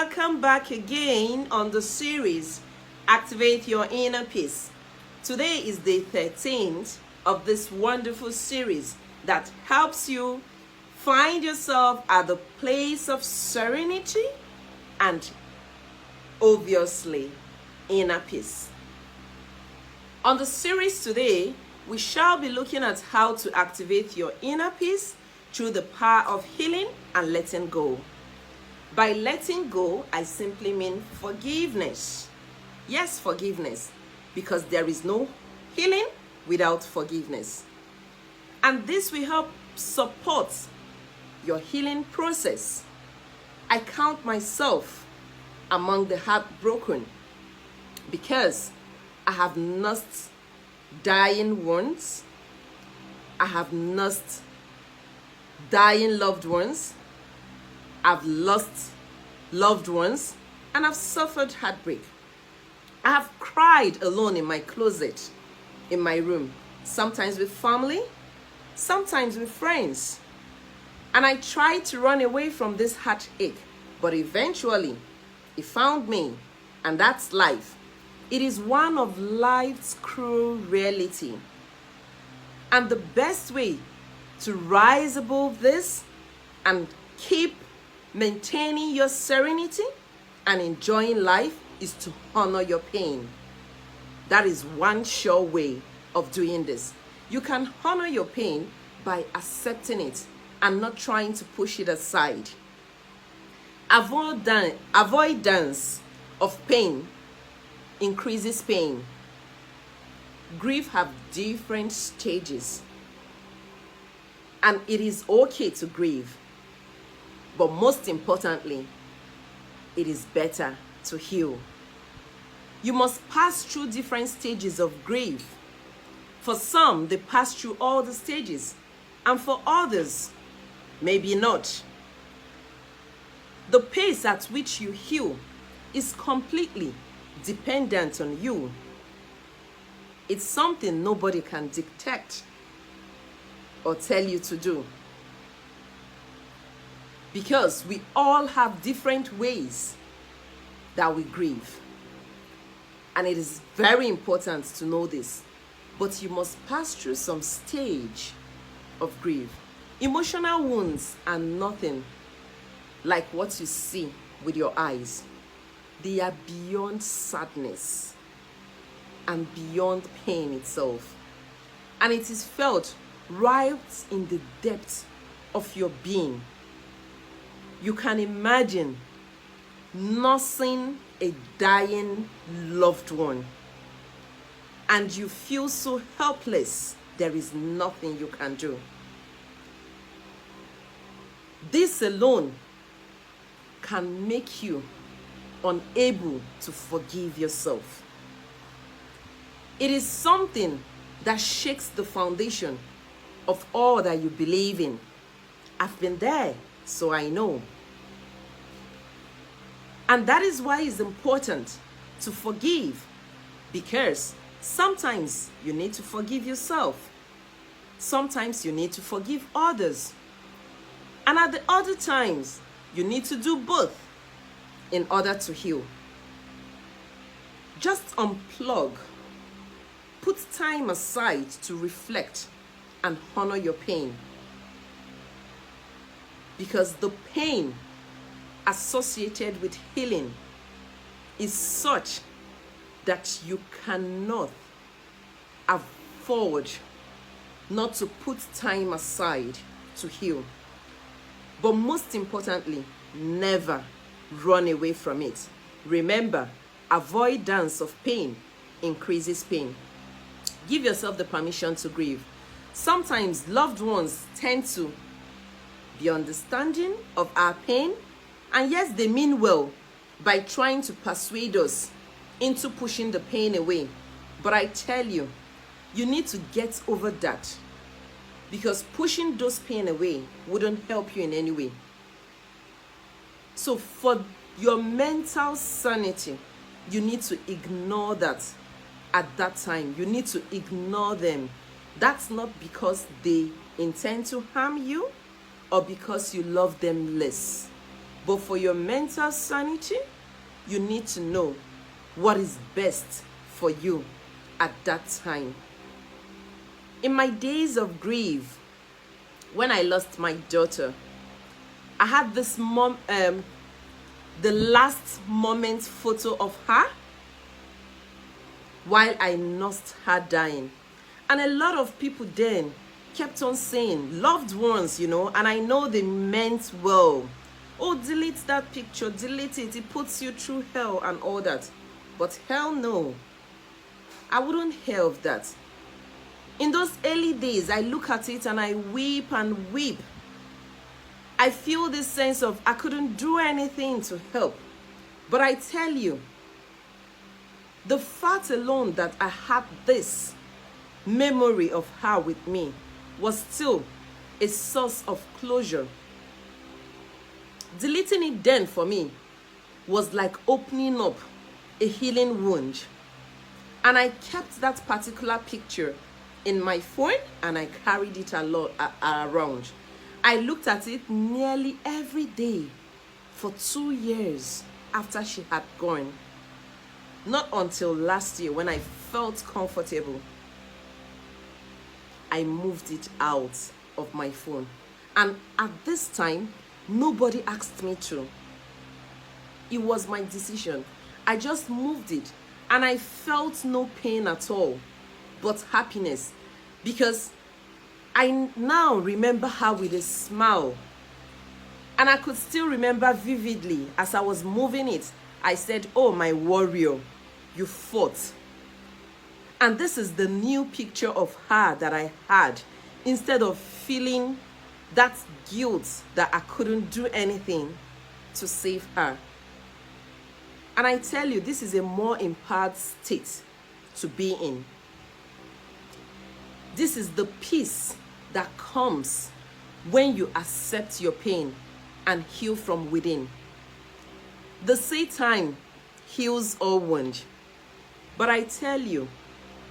welcome back again on the series Activate Your Inner Peace. Today is day 13th of this wonderful series that helps you find yourself at the place of serenity and obviously inner peace. On the series today, we shall be looking at how to activate your inner peace through the power of healing and letting go. By letting go, I simply mean forgiveness. Yes, forgiveness, because there is no healing without forgiveness. And this will help support your healing process. I count myself among the heartbroken because I have nursed dying ones. I have nursed dying loved ones. I've lost loved ones, and I've suffered heartbreak. I have cried alone in my closet, in my room, sometimes with family, sometimes with friends. And I tried to run away from this heartache, but eventually it found me, and that's life. It is one of life's cruel reality. And the best way to rise above this and keep maintaining your serenity and enjoying life is to honor your pain. That is one sure way of doing this. You can honor your pain by accepting it and not trying to push it aside. Avoidance of pain increases pain. Grief have different stages, and it is okay to grieve. But most importantly, it is better to heal. You must pass through different stages of grief. For some, they pass through all the stages, and for others, maybe not. The pace at which you heal is completely dependent on you. It's something nobody can dictate or tell you to do. Because we all have different ways that we grieve. And it is very important to know this. But you must pass through some stage of grief. Emotional wounds are nothing like what you see with your eyes. They are beyond sadness and beyond pain itself. And it is felt right in the depth of your being. You can imagine nursing a dying loved one, and you feel so helpless. There is nothing you can do. This alone can make you unable to forgive yourself. It is something that shakes the foundation of all that you believe in. I've been there, so I know. And that is why it's important to forgive, because sometimes you need to forgive yourself. Sometimes you need to forgive others. And at the other times, you need to do both in order to heal. Just unplug. Put time aside to reflect and honor your pain. Because the pain associated with healing is such that you cannot afford not to put time aside to heal. But most importantly, never run away from it. Remember, avoidance of pain increases pain. Give yourself the permission to grieve. Sometimes loved ones tend to be understanding of our pain, and yes, they mean well by trying to persuade us into pushing the pain away. But I tell you, you need to get over that, because pushing those pain away wouldn't help you in any way. So for your mental sanity, you need to ignore that at that time. You need to ignore them. That's not because they intend to harm you or because you love them less. But for your mental sanity, you need to know what is best for you at that time. In my days of grief, when I lost my daughter, I had this the last moment photo of her while I nursed her dying. And a lot of people then kept on saying, loved ones, and I know they meant well. Oh, delete that picture, delete it. It puts you through hell and all that. But hell no. I wouldn't help that. In those early days, I look at it and I weep and weep. I feel this sense of I couldn't do anything to help. But I tell you, the fact alone that I had this memory of her with me was still a source of closure. Deleting it then for me was like opening up a healing wound. And I kept that particular picture in my phone and I carried it around. I looked at it nearly every day for 2 years after she had gone. Not until last year, when I felt comfortable, I moved it out of my phone. And at this time, nobody asked me to. It was my decision. I just moved it and I felt no pain at all, but happiness, because I now remember her with a smile. And I could still remember vividly as I was moving it, I said, oh, my warrior, you fought. And this is the new picture of her that I had, instead of feeling that guilt that I couldn't do anything to save her. And I tell you, this is a more empowered state to be in. This is the peace that comes when you accept your pain and heal from within. The Satan heals all wound. But I tell you,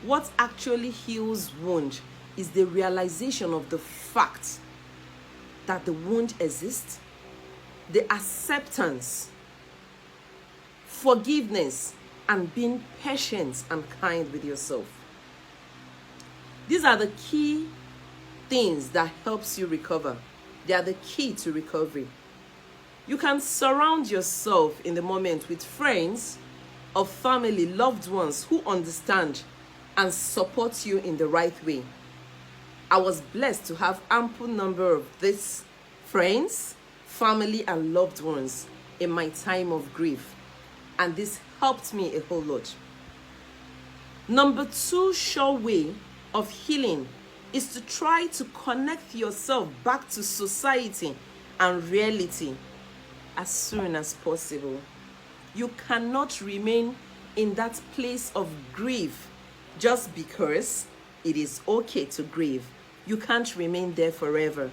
what actually heals wound is the realization of the fact that the wound exists, the acceptance, forgiveness, and being patient and kind with yourself. These are the key things that helps you recover. They are the key to recovery. You can surround yourself in the moment with friends or family, loved ones who understand and support you in the right way. I was blessed to have ample number of these friends, family, and loved ones in my time of grief. And this helped me a whole lot. Number 2 sure way of healing is to try to connect yourself back to society and reality as soon as possible. You cannot remain in that place of grief just because it is okay to grieve. You can't remain there forever.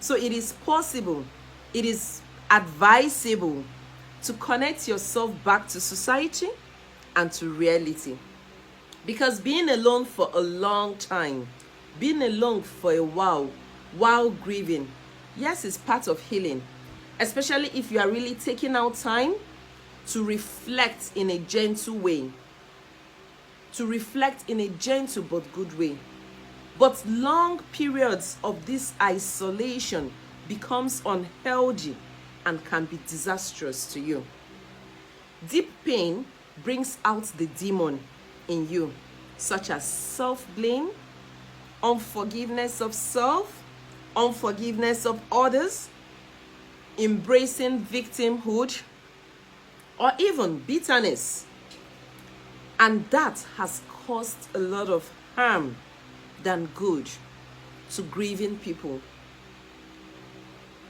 So it is possible, it is advisable to connect yourself back to society and to reality. Because being alone for a long time, being alone for a while grieving, yes, it's part of healing. Especially if you are really taking out time to reflect in a gentle way. To reflect in a gentle but good way. But long periods of this isolation becomes unhealthy and can be disastrous to you. Deep pain brings out the demon in you, such as self-blame, unforgiveness of self, unforgiveness of others, embracing victimhood, or even bitterness. And that has caused a lot of harm than good to grieving people.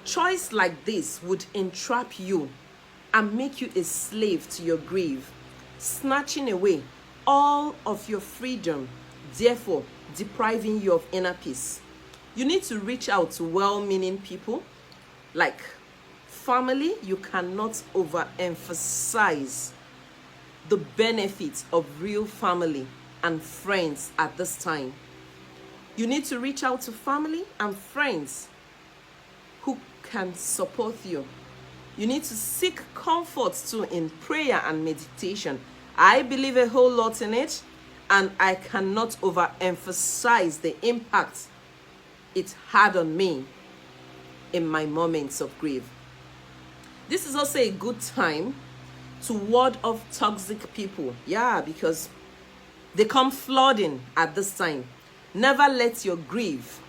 Choice like this would entrap you and make you a slave to your grief, snatching away all of your freedom, therefore depriving you of inner peace. You need to reach out to well-meaning people like family. You cannot overemphasize the benefits of real family and friends at this time. You need to reach out to family and friends who can support you You need to seek comfort too in prayer and meditation. I believe a whole lot in it, and I cannot overemphasize the impact it had on me in my moments of grief. This is also a good time to ward off toxic people. Yeah, because they come flooding at this time. Never let your grief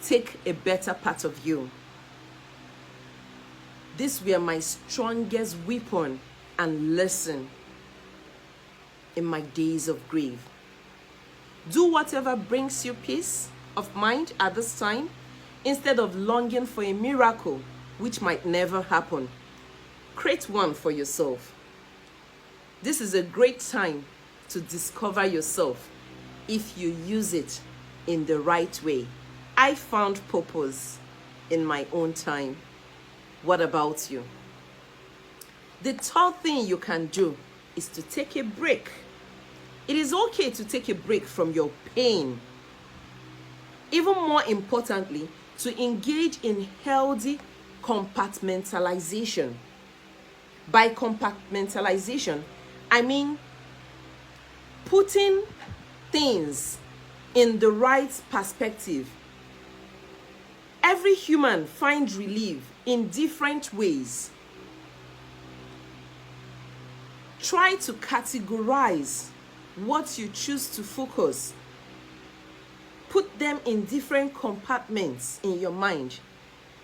take a better part of you. These were my strongest weapon and lesson in my days of grief. Do whatever brings you peace of mind at this time, instead of longing for a miracle which might never happen. Create one for yourself. This is a great time to discover yourself if you use it in the right way. I found purpose in my own time. What about you? The third thing you can do is to take a break. It is okay to take a break from your pain. Even more importantly, to engage in healthy compartmentalization. By compartmentalization, I mean putting things in the right perspective. Every human finds relief in different ways. Try to categorize what you choose to focus. Put them in different compartments in your mind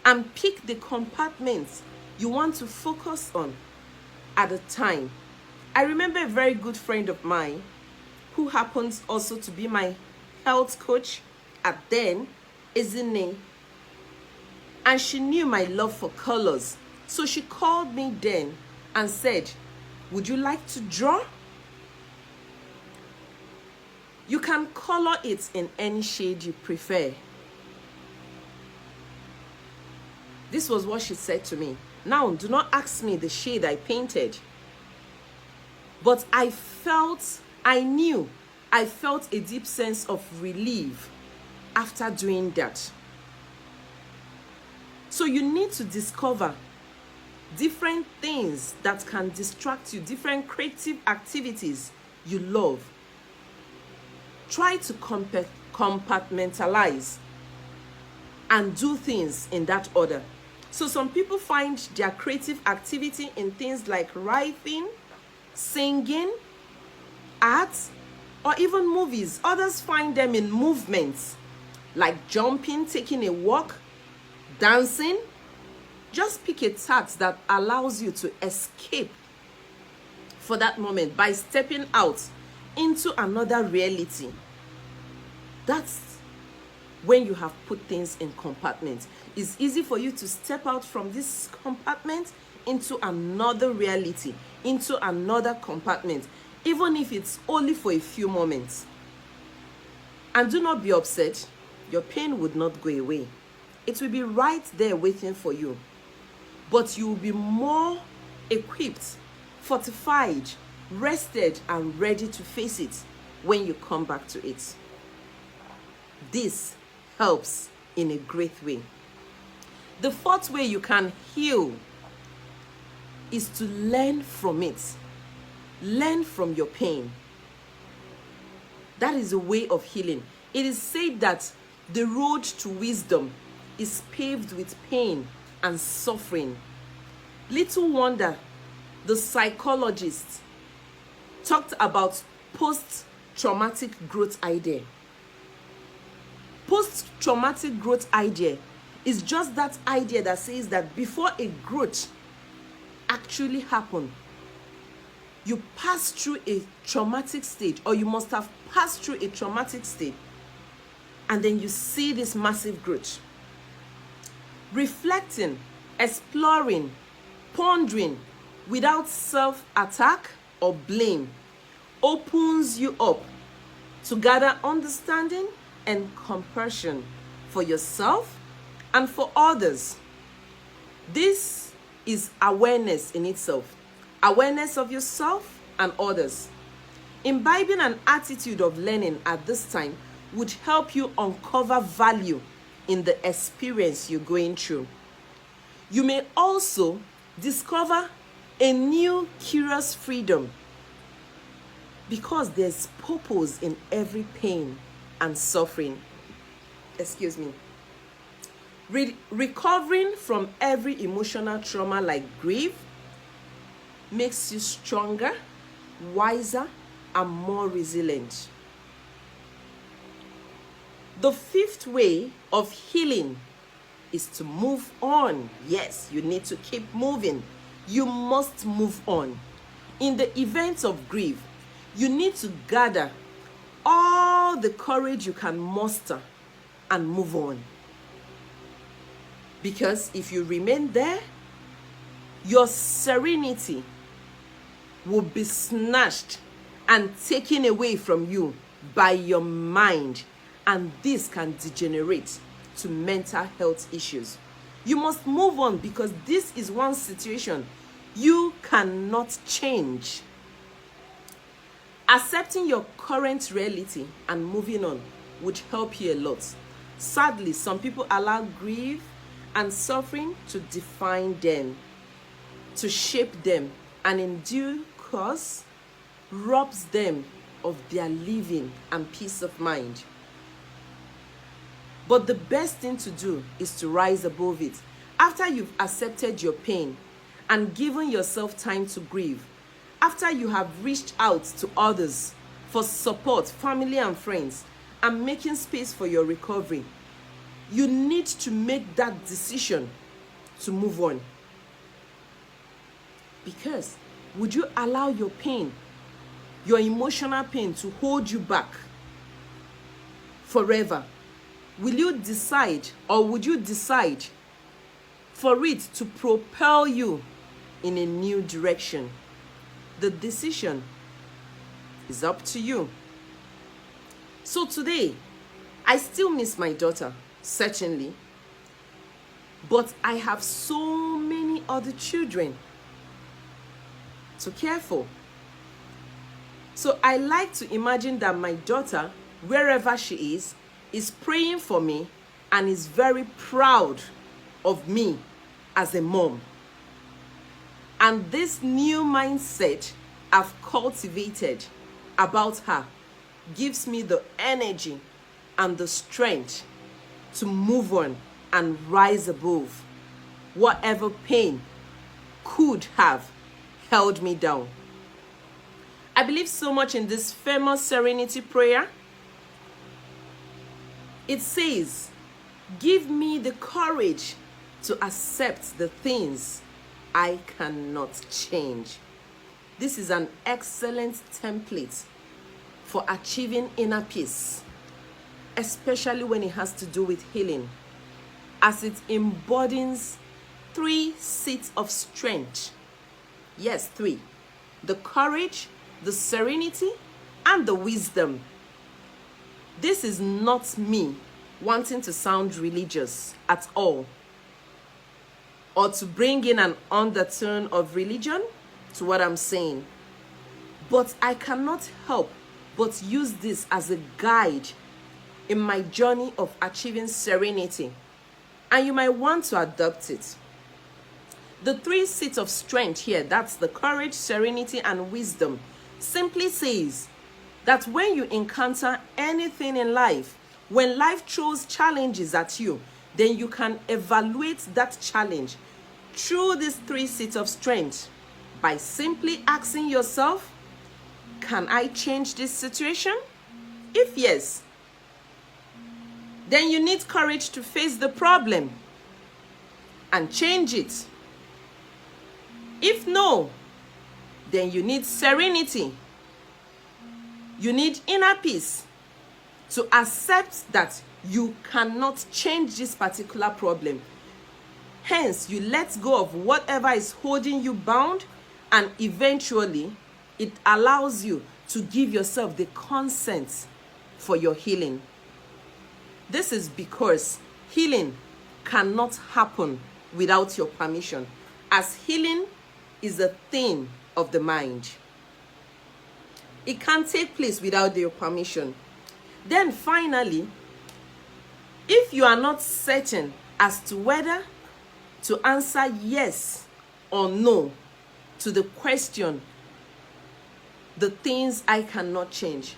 and pick the compartments you want to focus on at a time. I remember a very good friend of mine who happens also to be my health coach at then, Izine, and she knew my love for colors. So she called me then and said, "Would you like to draw? You can color it in any shade you prefer." This was what she said to me. Now, do not ask me the shade I painted. But I felt a deep sense of relief after doing that. So you need to discover different things that can distract you, different creative activities you love. Try to compartmentalize and do things in that order. So some people find their creative activity in things like writing, singing, art, or even movies. Others find them in movements like jumping, taking a walk, dancing. Just pick a task that allows you to escape for that moment by stepping out into another reality. That's when you have put things in compartments. It's easy for you to step out from this compartment into another reality, into another compartment, even if it's only for a few moments. And do not be upset. Your pain would not go away. It will be right there waiting for you. But you will be more equipped, fortified, rested, and ready to face it when you come back to it. This helps in a great way. The fourth way you can heal is to learn from it. Learn from your pain. That is a way of healing. It is said that the road to wisdom is paved with pain and suffering. Little wonder the psychologist talked about post-traumatic growth idea. Post-traumatic growth idea is just that idea that says that before a growth actually happened, you pass through a traumatic stage, or you must have passed through a traumatic stage, and then you see this massive growth. Reflecting, exploring, pondering without self-attack or blame opens you up to gather understanding and compassion for yourself and for others. This is awareness in itself. Awareness of yourself and others. Imbibing an attitude of learning at this time would help you uncover value in the experience you're going through. You may also discover a new curious freedom, because there's purpose in every pain and suffering. Excuse me. Recovering from every emotional trauma like grief makes you stronger, wiser, and more resilient. The fifth way of healing is to move on. Yes, you need to keep moving. You must move on. In the event of grief, you need to gather all the courage you can muster and move on. Because if you remain there, your serenity will be snatched and taken away from you by your mind, and this can degenerate to mental health issues. You must move on, because this is one situation you cannot change. Accepting your current reality and moving on would help you a lot. Sadly, some people allow grief and suffering to define them, to shape them, and in due course robs them of their living and peace of mind. But the best thing to do is to rise above it. After you've accepted your pain and given yourself time to grieve, after you have reached out to others for support, family and friends, and making space for your recovery, you need to make that decision to move on. Because would you allow your pain, your emotional pain, to hold you back forever? Will you decide, or would you decide for it to propel you in a new direction? The decision is up to you. So today, I still miss my daughter, certainly, but I have so many other children to care for. So I like to imagine that my daughter, wherever she is praying for me and is very proud of me as a mom. And this new mindset I've cultivated about her gives me the energy and the strength to move on and rise above whatever pain could have held me down. I believe so much in this famous serenity prayer. It says, "Give me the courage to accept the things I cannot change." This is an excellent template for achieving inner peace, especially when it has to do with healing, as it embodies 3 seats of strength. Yes, 3. The courage, the serenity, and the wisdom. This is not me wanting to sound religious at all, or to bring in an undertone of religion to what I'm saying. But I cannot help but use this as a guide in my journey of achieving serenity, and you might want to adopt it. The 3 seats of strength here, that's the courage, serenity, and wisdom, simply says that when you encounter anything in life, when life throws challenges at you, then you can evaluate that challenge through these 3 seats of strength by simply asking yourself, can I change this situation? If yes, then you need courage to face the problem and change it. If no, then you need serenity. You need inner peace to accept that you cannot change this particular problem. Hence, you let go of whatever is holding you bound, and eventually it allows you to give yourself the consent for your healing. This is because healing cannot happen without your permission, as healing is a thing of the mind. It can't take place without your permission. Then finally, if you are not certain as to whether to answer yes or no to the question, the things I cannot change.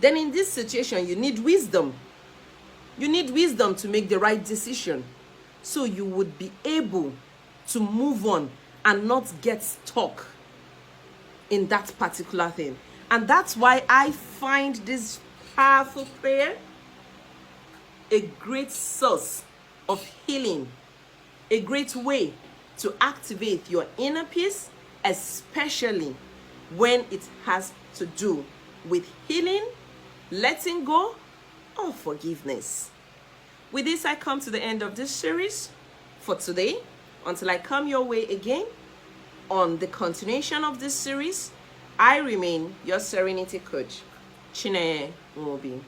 Then in this situation, you need wisdom. You need wisdom to make the right decision, so you would be able to move on and not get stuck in that particular thing. And that's why I find this powerful prayer a great source of healing, a great way to activate your inner peace, especially when it has to do with healing, letting go, or forgiveness. With this, I come to the end of this series for today. Until I come your way again on the continuation of this series, I remain your Serenity Coach, Chineye Nwobi.